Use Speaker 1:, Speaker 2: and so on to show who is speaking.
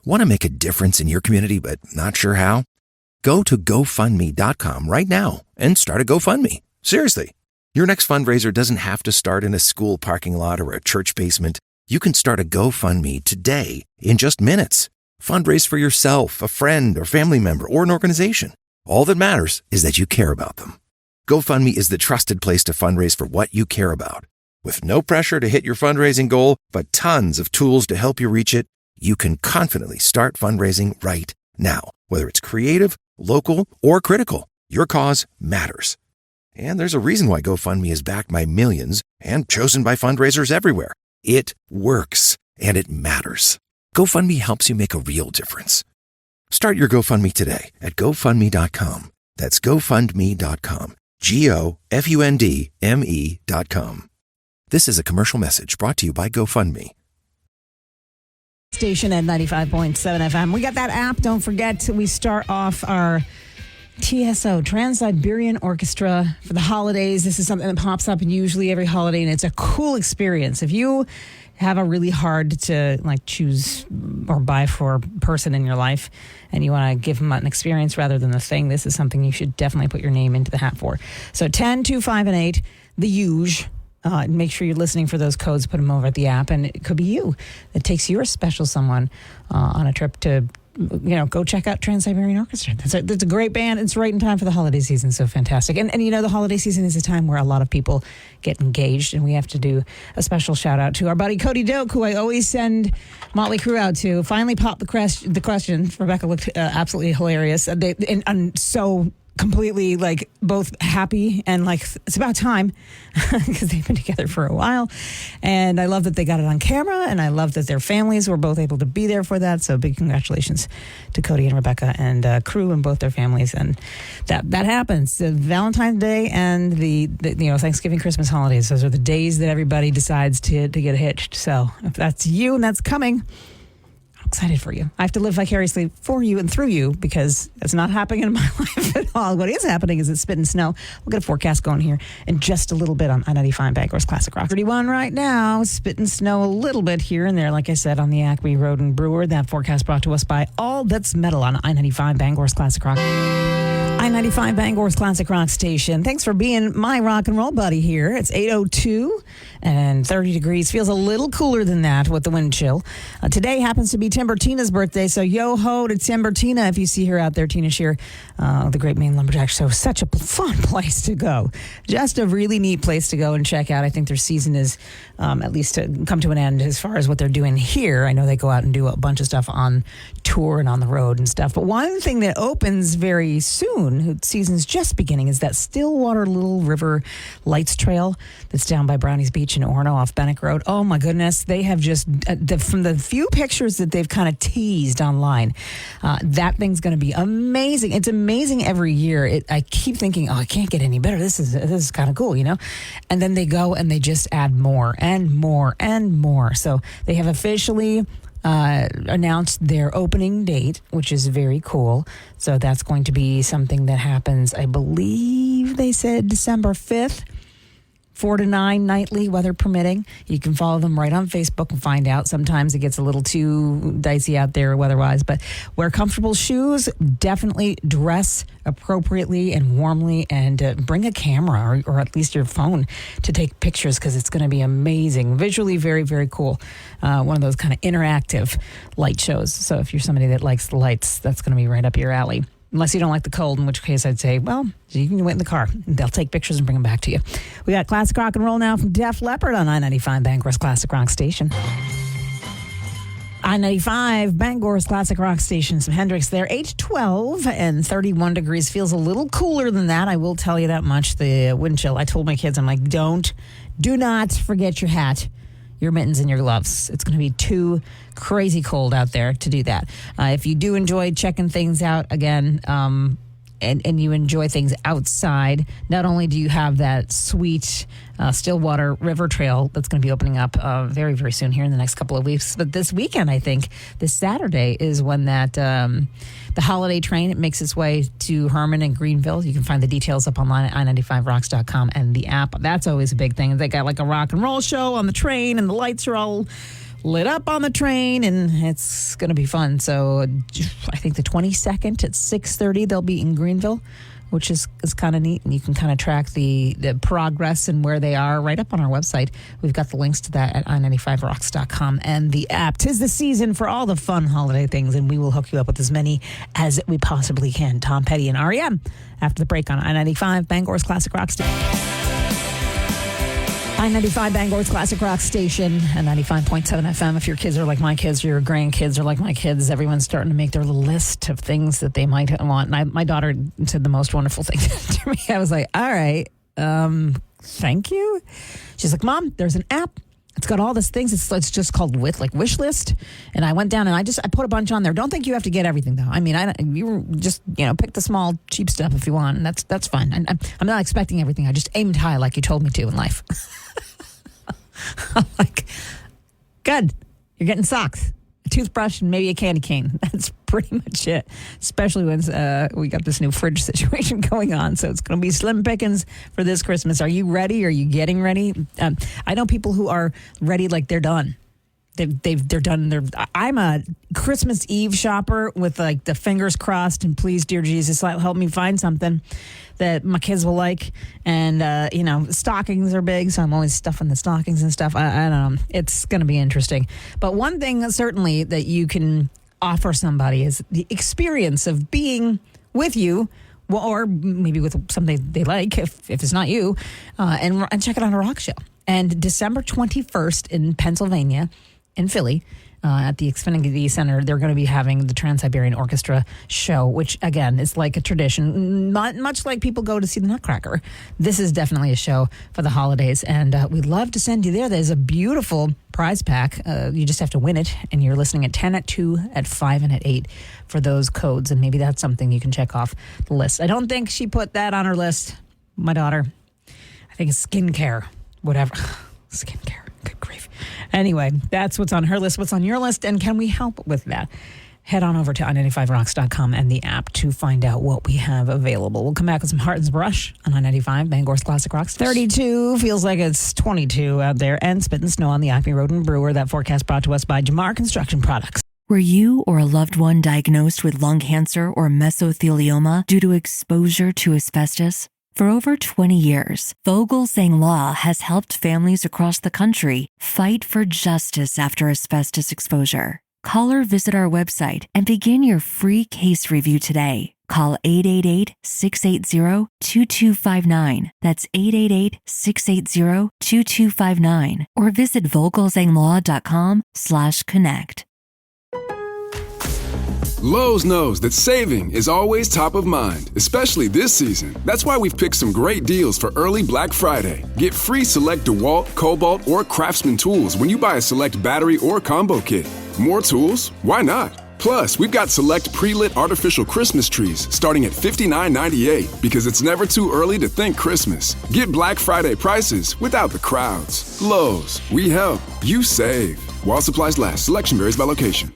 Speaker 1: Want to make a difference in your community but not sure how? Go to GoFundMe.com right now and start a GoFundMe. Seriously. Your next fundraiser doesn't have to start in a school parking lot or a church basement. You can start a GoFundMe today in just minutes. Fundraise for yourself, a friend or family member, or an organization. All that matters is that you care about them. GoFundMe is the trusted place to fundraise for what you care about. With no pressure to hit your fundraising goal, but tons of tools to help you reach it, you can confidently start fundraising right now. Whether it's creative, local, or critical, your cause matters. And there's a reason why GoFundMe is backed by millions and chosen by fundraisers everywhere. It works, and it matters. GoFundMe helps you make a real difference. Start your GoFundMe today at GoFundMe.com. That's GoFundMe.com. GoFundMe.com. This is a commercial message brought to you by GoFundMe.
Speaker 2: Station at 95.7 FM. We got that app. Don't forget, we start off our TSO, Trans-Siberian Orchestra, for the holidays. This is something that pops up usually every holiday, and it's a cool experience. If you have a really hard to choose or buy for person in your life, and you want to give them an experience rather than a thing, this is something you should definitely put your name into the hat for. So 10, 2, 5, and 8, the huge. Make sure you're listening for those codes. Put them over at the app, and it could be you that takes your special someone on a trip to, go check out Trans-Siberian Orchestra. That's a great band. It's right in time for the holiday season, so fantastic. And the holiday season is a time where a lot of people get engaged, and we have to do a special shout out to our buddy Cody Doak, who I always send Motley Crue out to. Finally popped the question. Rebecca looked absolutely hilarious. And so completely both happy and it's about time because they've been together for a while, and I love that they got it on camera, and I love that their families were both able to be there for that. So big congratulations to Cody and Rebecca and crew and both their families. And that happens. Valentine's Day and the Thanksgiving, Christmas holidays, those are the days that everybody decides to get hitched. So if that's you and that's coming, excited for you. I have to live vicariously for you and through you because it's not happening in my life at all. What is happening is it's spit and snow. We'll get a forecast going here in just a little bit on I-95 Bangor's Classic Rock. 31 right now, spit and snow a little bit here and there, like I said, on the Acme Road and Brewer. That forecast brought to us by All That's Metal on I-95 Bangor's Classic Rock. I-95 Bangor's Classic Rock Station. Thanks for being my rock and roll buddy here. It's 8:02 and 30 degrees. Feels a little cooler than that with the wind chill. Today happens to be Tim Bertina's birthday, so yo-ho to Tim Bertina if you see her out there, Tina Shear, the Great Maine Lumberjack. So such a fun place to go. Just a really neat place to go and check out. I think their season is at least to come to an end as far as what they're doing here. I know they go out and do a bunch of stuff on tour and on the road and stuff. But one thing that opens very soon, season's just beginning, is that Stillwater Little River Lights Trail that's down by Brownies Beach in Orono off Bennick Road. Oh my goodness, they have just from the few pictures that they've kind of teased online, that thing's going to be amazing. It's amazing every year. I keep thinking, I can't get any better. This is kind of cool, and then they go and they just add more and more and more. So they have officially announced their opening date, which is very cool. So that's going to be something that happens, I believe they said December 5th, 4 to 9 nightly, weather permitting. You can follow them right on Facebook and find out. Sometimes it gets a little too dicey out there weather-wise, but wear comfortable shoes, definitely dress appropriately and warmly, and bring a camera or at least your phone to take pictures because it's going to be amazing. Visually very, very cool. One of those kind of interactive light shows. So if you're somebody that likes the lights, that's going to be right up your alley. Unless you don't like the cold, in which case I'd say, well, you can wait in the car. They'll take pictures and bring them back to you. We got classic rock and roll now from Def Leppard on I-95 Bangor's Classic Rock Station. I-95 Bangor's Classic Rock Station. Some Hendrix there. 8:12 and 31 degrees. Feels a little cooler than that. I will tell you that much. The wind chill. I told my kids, I'm like, do not forget your hat, your mittens, and your gloves. It's going to be too crazy cold out there to do that. If you do enjoy checking things out again, and you enjoy things outside, not only do you have that sweet Stillwater River Trail that's going to be opening up very, very soon here in the next couple of weeks, but this weekend, I think, this Saturday is when that the holiday train makes its way to Herman and Greenville. You can find the details up online at i95rocks.com and the app. That's always a big thing. They got like a rock and roll show on the train, and the lights are all lit up on the train, and it's going to be fun. So I think the 22nd at 6:30, they'll be in Greenville, which is kind of neat. And you can kind of track the progress and where they are right up on our website. We've got the links to that at i95rocks.com and the app. 'Tis the season for all the fun holiday things, and we will hook you up with as many as we possibly can. Tom Petty and REM after the break on I-95, Bangor's Classic Rock Station. I-95 Bangor's Classic Rock Station and 95.7 FM. If your kids are like my kids or your grandkids are like my kids, everyone's starting to make their little list of things that they might want. And my daughter said the most wonderful thing to me. I was like, all right, thank you. She's like, Mom, there's an app. It's got all these things. It's just called Wish List. And I went down and I put a bunch on there. Don't think you have to get everything, though. I mean, you just, pick the small, cheap stuff if you want. And that's fine. I'm not expecting everything. I just aimed high like you told me to in life. I'm like, good. You're getting socks, a toothbrush, and maybe a candy cane. That's pretty much it, especially when we got this new fridge situation going on. So it's going to be slim pickings for this Christmas. Are you ready? Are you getting ready? I know people who are ready like they're done. They're done. I'm a Christmas Eve shopper with like the fingers crossed and please, dear Jesus, help me find something that my kids will like. And, stockings are big, so I'm always stuffing the stockings and stuff. I don't know. It's going to be interesting. But one thing certainly that you can offer somebody is the experience of being with you, or maybe with something they like, if it's not you, and check it out on a rock show. And December 21st in Pennsylvania, in Philly, at the Xfinity Center, they're going to be having the Trans-Siberian Orchestra show, which, again, is like a tradition. Not much like people go to see the Nutcracker. This is definitely a show for the holidays, and we'd love to send you there. There's a beautiful prize pack. You just have to win it, and you're listening at 10, at 2, at 5, and at 8 for those codes, and maybe that's something you can check off the list. I don't think she put that on her list, my daughter. I think it's skincare, whatever. Skincare. Good grief. Anyway, that's what's on her list. What's on your list, and can we help with that? Head on over to i95rocks.com and the app to find out what we have available. We'll come back with some Harton's Brush on I-95, Bangor's Classic Rocks. 32 feels like it's 22 out there, and spitting snow on the Acme Road and Brewer. That forecast brought to us by Jamar Construction Products.
Speaker 3: Were you or a loved one diagnosed with lung cancer or mesothelioma due to exposure to asbestos? For over 20 years, Vogelsang Law has helped families across the country fight for justice after asbestos exposure. Call or visit our website and begin your free case review today. Call 888-680-2259. That's 888-680-2259. Or visit VogelsangLaw.com/connect.
Speaker 4: Lowe's knows that saving is always top of mind, especially this season. That's why we've picked some great deals for early Black Friday. Get free select DeWalt, Cobalt, or Craftsman tools when you buy a select battery or combo kit. More tools? Why not? Plus, we've got select pre-lit artificial Christmas trees starting at $59.98 because it's never too early to think Christmas. Get Black Friday prices without the crowds. Lowe's, we help, you save. While supplies last, selection varies by location.